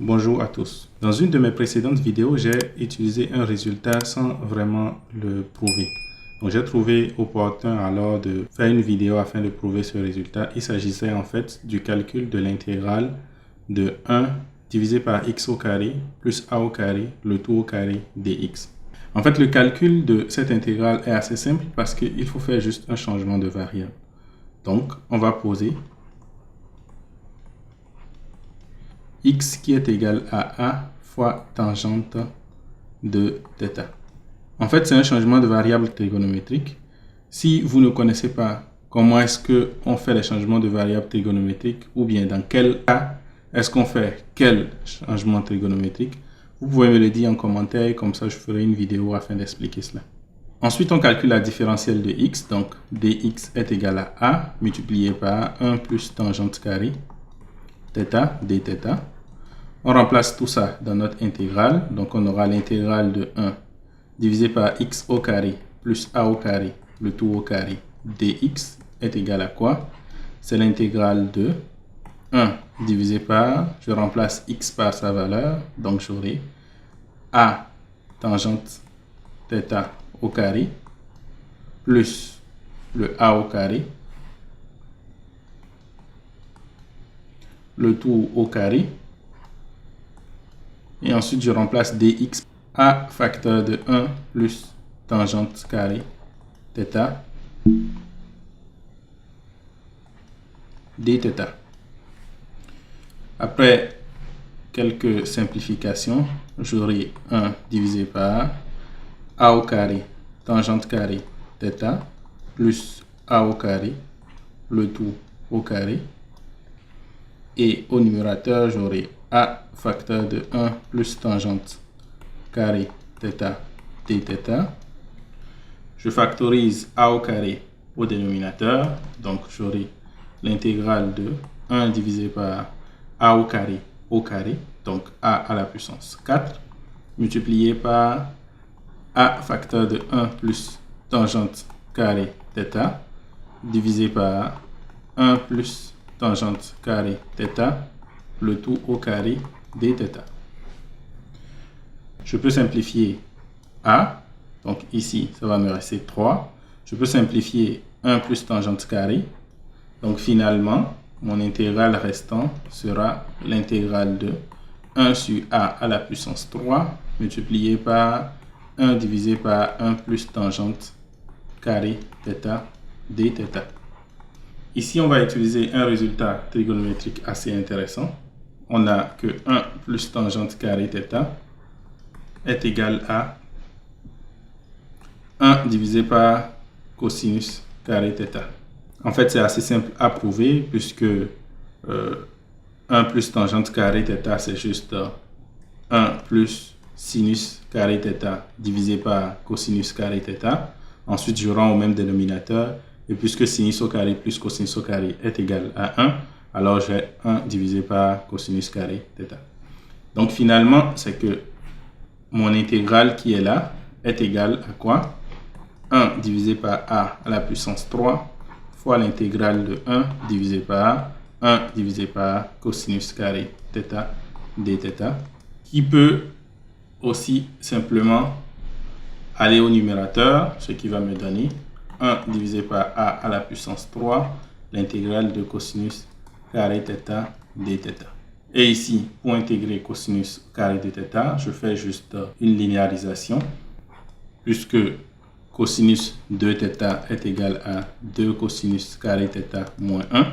Bonjour à tous. Dans une de mes précédentes vidéos, j'ai utilisé un résultat sans vraiment le prouver. Donc j'ai trouvé opportun alors de faire une vidéo afin de prouver ce résultat. Il s'agissait en fait du calcul de l'intégrale de 1 divisé par x au carré plus a au carré, le tout au carré dx. En fait, le calcul de cette intégrale est assez simple parce qu'il faut faire juste un changement de variable. Donc, on va poser x qui est égal à a fois tangente de θ. En fait, c'est un changement de variable trigonométrique. Si vous ne connaissez pas comment est-ce qu'on fait les changements de variables trigonométriques ou bien dans quel cas est-ce qu'on fait quel changement trigonométrique, vous pouvez me le dire en commentaire et comme ça je ferai une vidéo afin d'expliquer cela. Ensuite, on calcule la différentielle de x. Donc, dx est égal à a multiplié par 1 plus tangente carrée θ dθ. On remplace tout ça dans notre intégrale. Donc, on aura l'intégrale de 1 divisé par x au carré plus a au carré, le tout au carré, dx est égal à quoi? C'est l'intégrale de 1 divisé par, je remplace x par sa valeur, donc j'aurai a tangente θ au carré plus le a au carré, le tout au carré, et ensuite je remplace dx a facteur de 1 plus tangente carré θ dθ. Après quelques simplifications, j'aurai 1 divisé par a au carré tangente carré θ plus a au carré, le tout au carré. Et au numérateur, j'aurai a facteur de 1 plus tangente carré θ dθ. Je factorise a au carré au dénominateur. Donc, j'aurai l'intégrale de 1 divisé par a au carré, donc a à la puissance 4, multiplié par a facteur de 1 plus tangente carré θ, divisé par 1 plus tangente carré θ, le tout au carré dθ. Je peux simplifier a, donc ici, ça va me rester 3. Je peux simplifier 1 plus tangente carré. Donc finalement, mon intégrale restant sera l'intégrale de 1 sur a à la puissance 3 multiplié par 1 divisé par 1 plus tangente carré θ dθ. Ici, on va utiliser un résultat trigonométrique assez intéressant. On a que 1 plus tangente carré θ est égal à 1 divisé par cosinus carré θ. En fait, c'est assez simple à prouver puisque 1 plus tangente carré θ, c'est juste 1 plus sinus carré θ divisé par cosinus carré θ. Ensuite, je rends au même dénominateur. Et puisque sinus au carré plus cosinus au carré est égal à 1, alors j'ai 1 divisé par cosinus carré θ. Donc finalement, c'est que mon intégrale qui est là est égale à quoi? 1 divisé par a à la puissance 3 fois l'intégrale de 1 divisé par 1 divisé par cosinus carré θ dθ, qui peut aussi simplement aller au numérateur, ce qui va me donner 1 divisé par a à la puissance 3, l'intégrale de cosinus carré θ dθ. Et ici, pour intégrer cosinus carré dθ, je fais juste une linéarisation, puisque cosinus de θ est égal à 2 cosinus carré θ moins 1.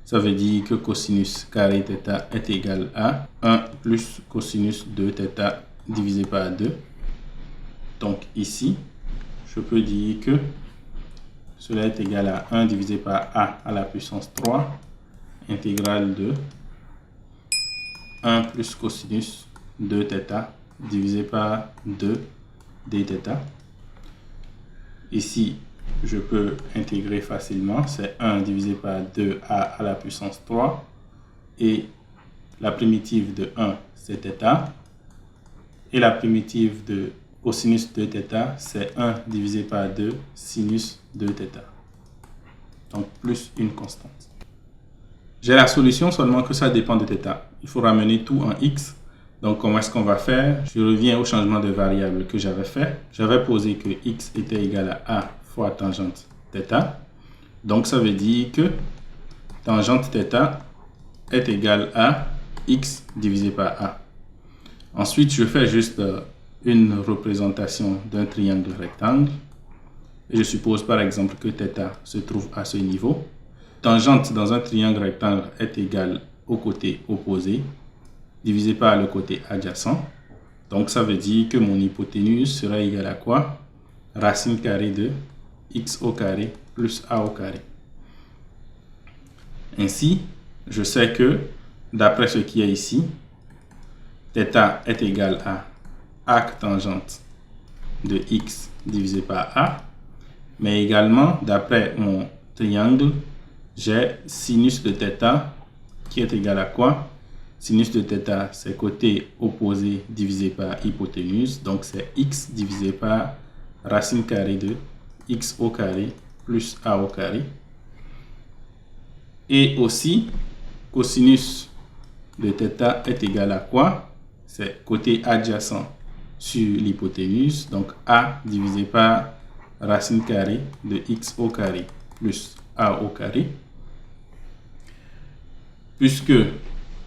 Ça veut dire que cosinus carré θ est égal à 1 plus cosinus de θ divisé par 2. Donc ici, je peux dire que cela est égal à 1 divisé par a à la puissance 3, intégrale de 1 plus cosinus de θ divisé par 2 dθ. Ici, je peux intégrer facilement, c'est 1 divisé par 2a à la puissance 3 et la primitive de 1 c'est θ et la primitive de cosinus de θ c'est 1 divisé par 2 sinus de θ. Donc plus une constante. J'ai la solution, seulement que ça dépend de θ. Il faut ramener tout en x. Donc, comment est-ce qu'on va faire? Je reviens au changement de variable que j'avais fait. J'avais posé que x était égal à a fois tangente θ. Donc, ça veut dire que tangente θ est égal à x divisé par a. Ensuite, je fais juste une représentation d'un triangle rectangle. Et je suppose par exemple que θ se trouve à ce niveau. Tangente dans un triangle rectangle est égale au côté opposé divisé par le côté adjacent. Donc ça veut dire que mon hypoténuse sera égale à quoi? Racine carrée de x au carré plus a au carré. Ainsi, je sais que d'après ce qui est ici, θ est égal à arc tangente de x divisé par a. Mais également, d'après mon triangle, j'ai sinus de θ qui est égal à quoi? Sinus de θ, c'est côté opposé divisé par hypoténuse. Donc, c'est x divisé par racine carrée de x au carré plus a au carré. Et aussi, cosinus de θ est égal à quoi? C'est côté adjacent sur l'hypoténuse. Donc, a divisé par racine carrée de x au carré plus a au carré. Puisque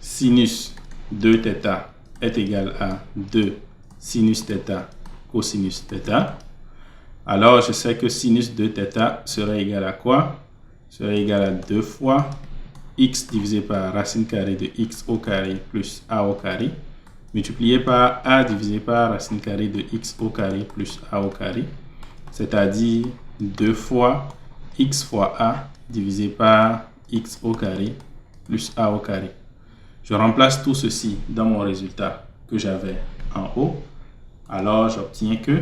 sinus de θ est égal à 2 sinus θ cosinus θ, alors je sais que sinus de θ serait égal à quoi? Serait égal à 2 fois x divisé par racine carrée de x au carré plus a au carré, multiplié par a divisé par racine carrée de x au carré plus a au carré, c'est-à-dire 2 fois x fois a divisé par x au carré plus a au carré. Je remplace tout ceci dans mon résultat que j'avais en haut. Alors, j'obtiens que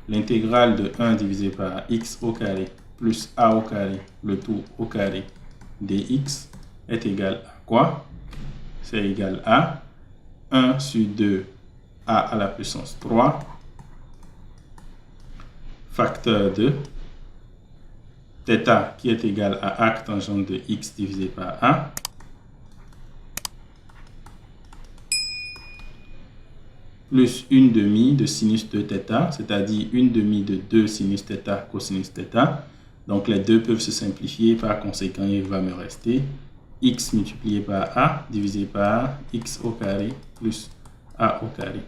l'intégrale de 1 divisé par x au carré plus a au carré, le tout au carré dx est égal à quoi? C'est égal à 1 sur 2 a à la puissance 3 facteur de θ qui est égal à arc tangente de x divisé par a plus 1/2 de sinus de θ, c'est-à-dire 1/2 de 2 sinus θ cosinus θ. Donc les deux peuvent se simplifier, par conséquent il va me rester x multiplié par a divisé par x au carré plus a au carré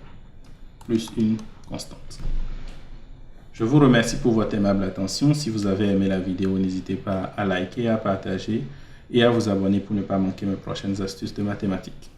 plus une constante. Je vous remercie pour votre aimable attention. Si vous avez aimé la vidéo, n'hésitez pas à liker, à partager et à vous abonner pour ne pas manquer mes prochaines astuces de mathématiques.